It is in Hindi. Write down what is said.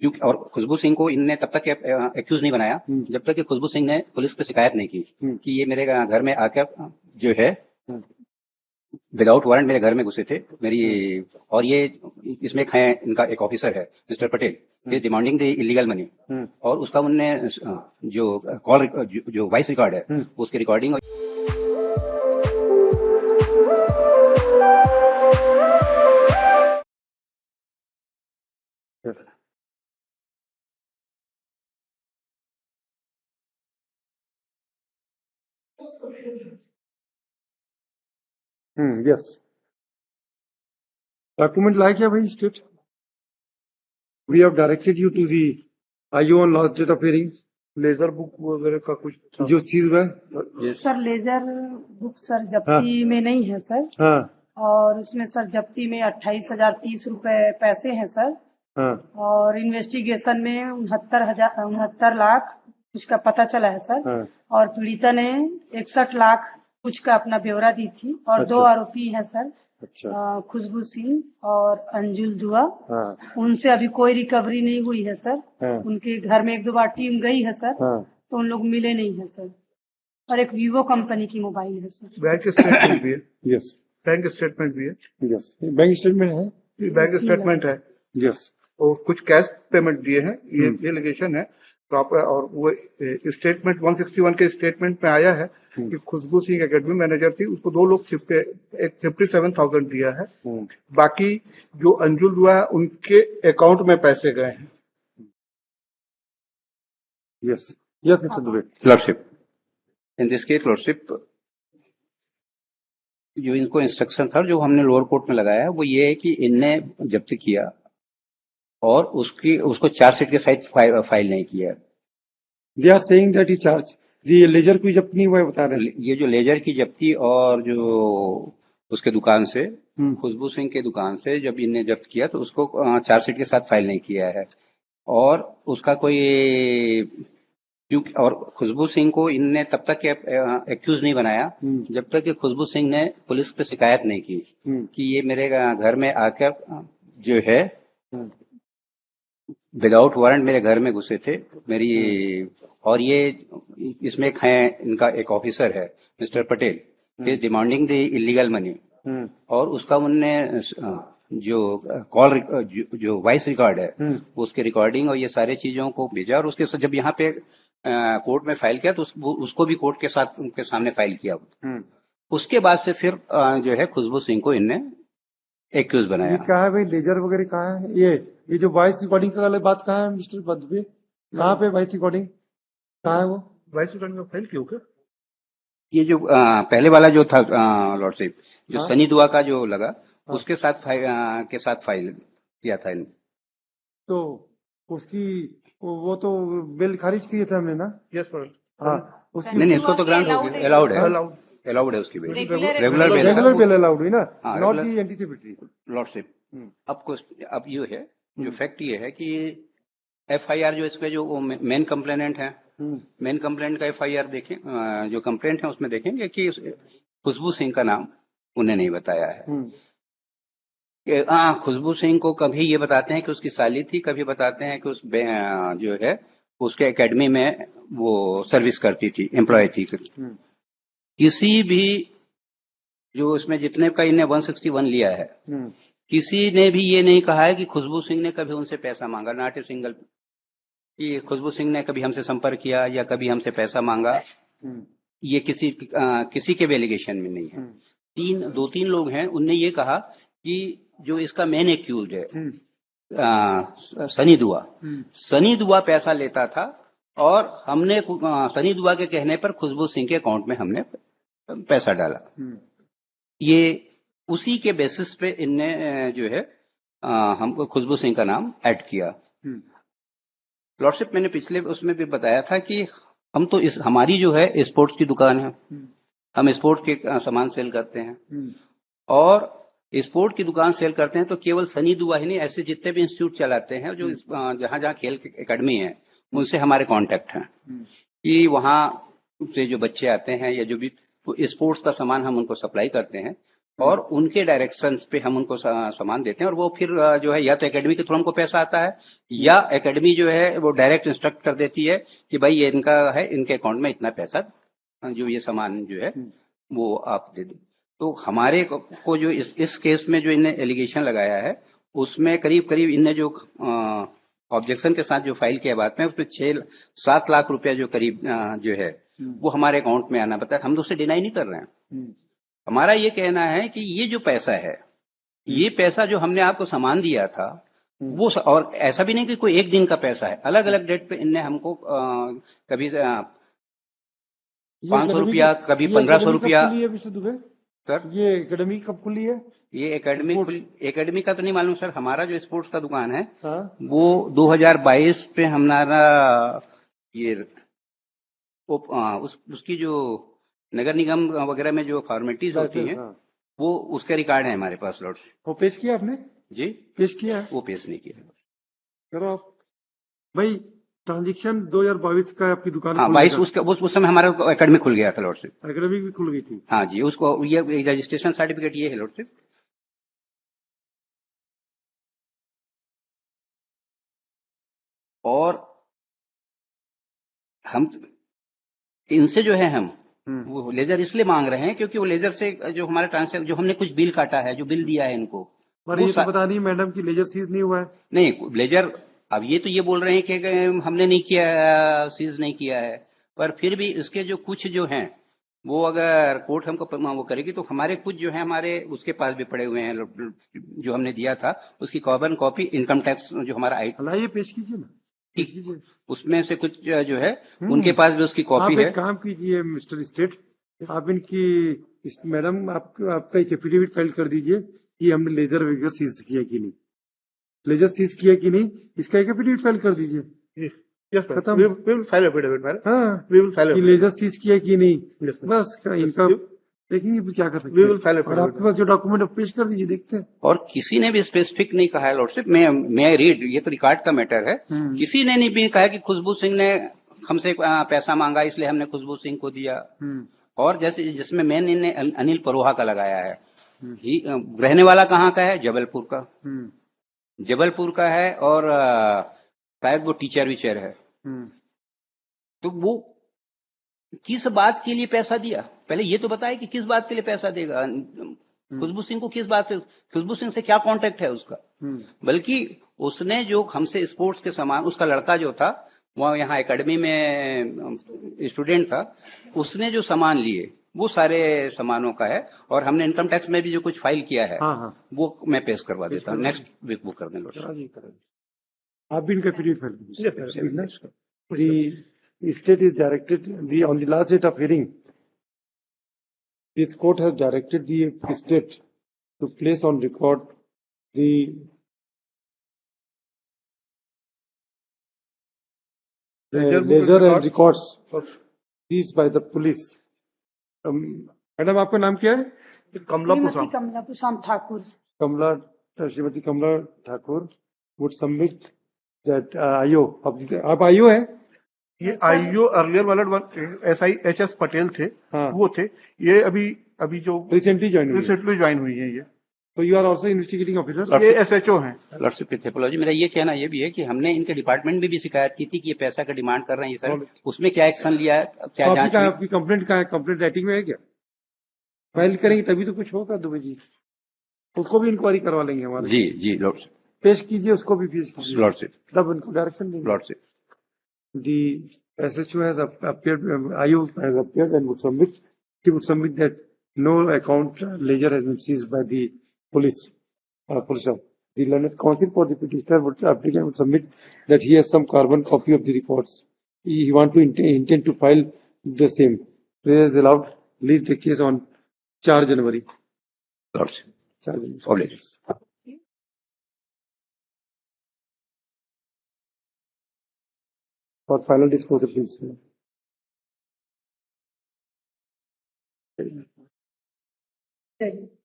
क्योंकि और खुशबू सिंह को इनने तब तक एक्यूज नहीं बनाया जब तक कि खुशबू सिंह ने पुलिस पे शिकायत नहीं की कि ये मेरे घर में आकर जो है विदाउट वारंट मेरे घर में घुसे थे मेरी। और ये इसमें एक है, इनका एक ऑफिसर है mister Patel, is demanding the illegal money. और उसका उनने जो कॉल जो वॉइस रिकॉर्ड है उसकी रिकॉर्डिंग यस डॉक्यूमेंट लाए क्या भाई state? We have directed you to the IO on last date of hearing ledger book वगैरह का कुछ जो चीज है सर लेजर बुक सर जब्ती में नहीं है सर। हाँ और उसमें सर जब्ती में 28,030 रुपए पैसे हैं सर। हाँ और इन्वेस्टिगेशन में 69 लाख कुछ का पता चला है सर। हाँ और पीड़िता ने 61 लाख कुछ का अपना ब्यौरा दी थी। और अच्छा। 2 आरोपी हैं सर, अच्छा खुशबू सिंह और अंजुल दुआ। हाँ उनसे अभी कोई रिकवरी नहीं हुई है सर। हाँ उनके घर में 1-2 बार टीम गई है सर, हाँ तो उन लोग मिले नहीं है सर। और एक वीवो कंपनी की मोबाइल है सर। बैंक स्टेटमेंट भी है। यस बैंक स्टेटमेंट भी है। यस बैंक स्टेटमेंट है। बैंक स्टेटमेंट है यस और कुछ कैश पेमेंट दिए हैं, ये एलिगेशन है प्रॉपर। और वो स्टेटमेंट 161 के स्टेटमेंट में आया है कि खुशबू सिंह एकेडमी मैनेजर थी, उसको 2 लोग 57,000 दिया है। बाकी जो अंजुल हुआ है उनके अकाउंट में पैसे गए हैं। Yes yes mister Dubey. Lordship in this case lordship जो इनको इंस्ट्रक्शन था जो हमने लोअर कोर्ट में लगाया है वो ये है कि इनने जब्त किया और उसको चार्जशीट के साथ फाइल नहीं किया। They are saying that he charge the ledger कोई जब्त नहीं हुआ है बता रहे हैं। ये जो लेजर की जब्ती और जो उसके दुकान से खुशबू सिंह के दुकान से जब इनने जब्त किया तो उसको चार्जशीट के साथ फाइल नहीं किया है। और उसका कोई क्योंकि और खुशबू सिंह को इनने तब तक एक्यूज नहीं बनाया जब तक कि खुशबू सिंह ने पुलिस पे शिकायत नहीं की कि ये मेरे घर में आकर जो है विदाउट वारंट मेरे घर में घुसे थे मेरी। और ये इसमें एक है, इनका एक ऑफिसर है mister Patel, is demanding the illegal money. और उसका उनने जो कॉल जो वॉइस रिकॉर्ड है उसकी रिकॉर्डिंग और ये सारे चीजों को भेजा। और उसके जब यहाँ पे कोर्ट में फाइल किया तो उसको भी कोर्ट के साथ उनके सामने फाइल किया। उसके बाद से फिर जो है खुशबू सिंह को इनने एक्यूज बनाया। ये कहा है भाई लेजर वगैरह कहाँ है? ये जो वॉइस रिकॉर्डिंग का वाली बात कहाँ है मिस्टर दुबे? कहाँ पे वॉइस रिकॉर्डिंग कहाँ है वो? वाइस रिकॉर्डिंग फाइल क्यों क्या? ये जो पहले वाला जो था लॉर्डशिप जो हाँ? सनी दुआ का जो लगा उसके साथ फाइल किया था इन्होंने। तो उसकी वो तो बिल खारिज किए थे हमने ना। Yes sir. हाँ उसकी नहीं उसको तो ग्रांट हो गया, अलाउड है, अलाउड अलाउड है उसकी bill, regular regular bill allowed हुई ना, हाँ, not regular- the anticipatory. Lordship अब ये है जो फैक्ट ये है कि एफआईआर जो इसमें जो मेन कंप्लेनेंट है मेन कंप्लेंट का एफआईआर देखें, जो कंप्लेंट है उसमें देखेंगे कि खुशबू सिंह का नाम उन्हें नहीं बताया है। खुशबू सिंह को कभी ये बताते हैं कि उसकी साली थी, कभी बताते हैं कि उस जो है उसके एकेडमी में वो सर्विस करती थी, एम्प्लॉय थी। किसी भी जो इसमें जितने का इन्हें 161 लिया है किसी ने भी ये नहीं कहा है कि खुशबू सिंह ने कभी उनसे पैसा मांगा, नॉट ए सिंगल कि खुशबू सिंह ने कभी हमसे संपर्क किया या कभी हमसे पैसा मांगा। ये किसी के भी एलिगेशन में नहीं है। 2-3 लोग हैं, उनने ये कहा कि जो इसका मेन एक्यूज है सनी दुआ पैसा लेता था और हमने सनी दुआ के कहने पर खुशबू सिंह के अकाउंट में हमने पैसा डाला। ये उसी के बेसिस पे इनने जो है हमको खुशबू सिंह का नाम ऐड किया। लॉर्डशिप मैंने पिछले उसमें भी बताया था कि हम तो हमारी जो है स्पोर्ट्स की दुकान है, हम स्पोर्ट्स के सामान सेल करते हैं और स्पोर्ट की दुकान सेल करते हैं तो केवल सनी दुआ ही नहीं, ऐसे जितने भी इंस्टीट्यूट चलाते हैं जो जहां जहां खेल एकेडमी है उनसे हमारे कांटेक्ट हैं कि वहां से जो बच्चे आते हैं या जो भी तो स्पोर्ट्स का सामान हम उनको सप्लाई करते हैं और उनके डायरेक्शंस पे हम उनको सामान देते हैं और वो फिर जो है या तो एकेडमी के थ्रू हमको पैसा आता है या एकेडमी जो है वो डायरेक्ट इंस्ट्रक्ट कर देती है कि भाई ये इनका है, इनके अकाउंट में इतना पैसा जो ये सामान जो है वो आप दे दें। तो हमारे को जो इस केस में जो इन्हें एलिगेशन लगाया है उसमें करीब करीब इनने जो ऑब्जेक्शन के साथ जो फाइल किया बात में उसमें 6-7 लाख रुपया जो करीब जो है वो हमारे अकाउंट में आना पड़ता है। हम तो उसे डिनाई नहीं कर रहे हैं। हमारा ये कहना है कि ये जो पैसा है ये पैसा जो हमने आपको सामान दिया था वो और ऐसा भी नहीं कि कोई एक दिन का पैसा है, अलग अलग डेट पे इनने हमको कभी 500 रुपया, कभी 1500 रुपया। सर ये एकेडमी कब खुली है? ये एकेडमी का तो नहीं मालूम सर। हमारा जो स्पोर्ट्स का दुकान है हाँ? वो 2022 पे हमारा ये उसकी जो नगर निगम वगैरह में जो फॉर्मेलिटीज होती हैं हाँ। वो उसके रिकॉर्ड है हमारे पास लॉर्ड्स। वो पेश किया आपने? जी पेश किया है? वो पेश नहीं किया। करो आप भाई। ट्रांजेक्शन 2022 का आपकी दुकान? हाँ 22 उस समय हमारा एकेडमी खुल गया था लॉर्डशिप। एकेडमी भी खुल गई थी? हाँ जी, उसको ये रजिस्ट्रेशन सर्टिफिकेट ये है लॉर्डशिप। और हम इनसे जो है हम वो लेजर इसलिए मांग रहे हैं क्योंकि वो लेजर से जो हमारा ट्रांसफर जो हमने कुछ बिल काटा है, जो बिल दिया है इनको, पर ये तो पता नहीं मैडम की लेजर सीज नहीं हुआ है। नहीं लेजर, अब ये तो ये बोल रहे हैं कि हमने नहीं किया, सीज नहीं किया है, पर फिर भी इसके जो कुछ जो हैं वो अगर कोर्ट हमको वो करेगी तो हमारे कुछ जो है हमारे उसके पास भी पड़े हुए हैं जो हमने दिया था उसकी कॉर्बन कॉपी, इनकम टैक्स जो हमारा ये पेश कीजिए ना। ठीक, उसमें से कुछ जो है उनके पास भी उसकी कॉपी है। आप एक काम कीजिए मिस्टर स्टेट, आप इनकी मैडम आपका एक एफिडेविट फाइल कर दीजिए कि हमने लेजर वगैरह सीज किया कि नहीं, लेजर सीज किया कि नहीं, इसका एक एफिडेविट फाइल कर दीजिए। खत्म। We will file affidavit, madam. हाँ, We will file कि लेजर सीज किया कि नहीं, बस इनका देखेंगे क्या कर सकते हैं। और आपके पास जो डॉक्यूमेंट पेश कर दीजिए, देखते हैं। और किसी ने भी स्पेसिफिक नहीं कहा है लॉर्डशिप, मैं रीड, ये तो रिकॉर्ड का मैटर है, किसी ने नहीं भी कहा कि खुशबू सिंह ने हमसे पैसा मांगा इसलिए हमने खुशबू सिंह को दिया। और जैसे जिसमें मेन इनने अनिल परोहा का लगाया है, रहने वाला कहाँ का है? जबलपुर का, जबलपुर का है और शायद वो टीचर विचर है। तो वो किस बात के लिए पैसा दिया, पहले ये तो बताए कि किस बात के लिए पैसा देगा। खुशबू सिंह को किस बात से, खुशबू सिंह से क्या कांटेक्ट है उसका? बल्कि उसने जो हमसे स्पोर्ट्स के सामान, उसका लड़का जो था वह यहाँ एकेडमी में स्टूडेंट था, उसने जो सामान लिए वो सारे सामानों का है और हमने इनकम टैक्स में भी जो कुछ फाइल किया है वो मैं पेश करवा देता हूँ। नेक्स्ट वीक वो कर दें। आप भी इनका period file. The state is directed on the last date of hearing. This court has directed the state to place on record the ledger and records seized by the police. Madam आपका नाम क्या है? कमला पुषाम ठाकुर। श्रीमती कमला Thakur would submit that IO आप IO है? ये आईओ अर्लियर वाला SI HS पटेल थे। हाँ। वो थे। ये अभी जो रिसेंटली ज्वाइन हुई है ये। तो you are also investigating officer? ये SHO हैं। लॉर्डशिप की थियोलॉजी। मेरा ये कहना ये भी है कि हमने इनके डिपार्टमेंट में भी शिकायत की थी कि ये पैसा का डिमांड कर रहे हैं ये सर, उसमें क्या एक्शन लिया है, क्या जांच हुई? आपकी कंप्लेंट कहाँ है? कंप्लेंट राइटिंग में है क्या? फाइल करेंगे तभी तो कुछ होगा। दुबे जी उसको भी इंक्वायरी करवा लेंगे हमारे। जी लॉर्डशिप पेश कीजिए, उसको भी पेश कीजिए लॉर्डशिप, तब उनको डायरेक्शन देंगे। Lordship. The SHO has appeared, IO has appeared and would submit. He would submit that no account ledger has been seized by the police. The learned counsel for the petitioner applicant would submit that he has some carbon copy of the records. He want to intend to file the same. Prayer is allowed. Release the case on 4 January. Lordship. 4 January. For final disclosure, please. चलिए।